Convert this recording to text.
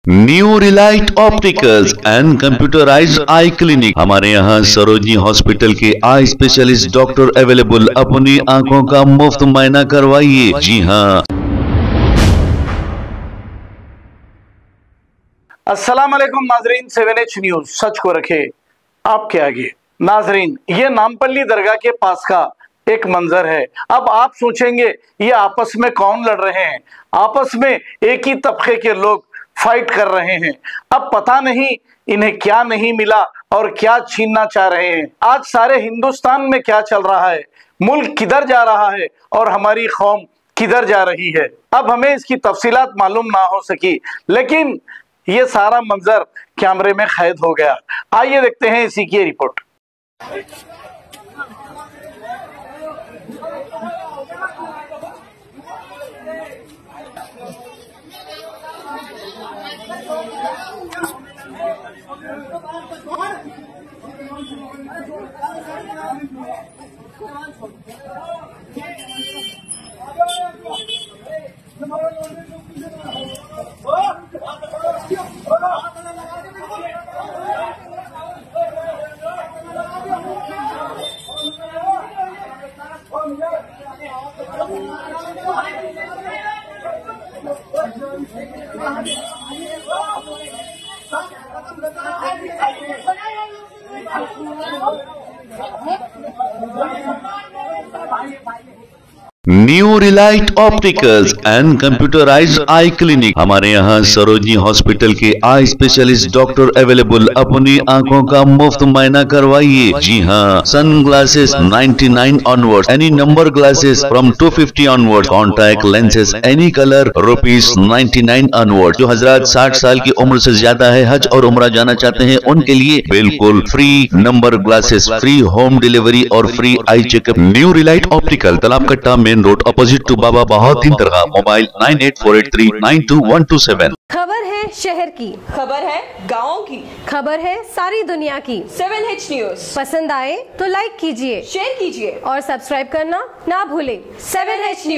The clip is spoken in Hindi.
New Relight opticals and computerised I clinic. हमारे यहाँ सरोजनी हॉस्पिटल के आई स्पेशलिस्ट डॉक्टर अवेलेबल। अपनी आंखों का मुफ्त मुआयना करवाइए। जी हाँ। अस्सलाम वालेकुम नाजरीन, 7H न्यूज सच को रखे आपके आगे। नाजरीन, ये नामपल्ली दरगाह के पास का एक मंजर है। अब आप सोचेंगे ये आपस में कौन लड़ रहे हैं? आपस में एक ही तबके के लोग फाइट कर रहे हैं। अब पता नहीं इन्हें क्या नहीं मिला और क्या छीनना चाह रहे हैं। आज सारे हिंदुस्तान में क्या चल रहा है, मुल्क किधर जा रहा है और हमारी कौम किधर जा रही है, अब हमें इसकी तफसीलात मालूम ना हो सकी, लेकिन ये सारा मंजर कैमरे में कैद हो गया। आइए देखते हैं इसी की report. New Relight opticals and computerised I clinic. हमारे यहाँ सरोजनी हॉस्पिटल के आई स्पेशलिस्ट डॉक्टर अवेलेबल। अपनी आंखों का मुफ्त मुआयना करवाइए। जी हाँ। Sunglasses 99 onward, any number glasses from 250 onward, contact lenses any colour ₹99 onward. जो हजरात 60 साल की उम्र से ज्यादा है, हज और उम्रा जाना चाहते हैं, उनके लिए बिल्कुल free number glasses, free home delivery और free eye checkup. New relight optical, Talab Katta, main road, opposite to Baba Bahauddin Dargah. Mobile 9848392127। खबर है शहर की, खबर है गाँव की, खबर है सारी दुनिया की। 7H न्यूज पसंद आए तो लाइक कीजिए, शेयर कीजिए और सब्सक्राइब करना ना भूलें। 7H news.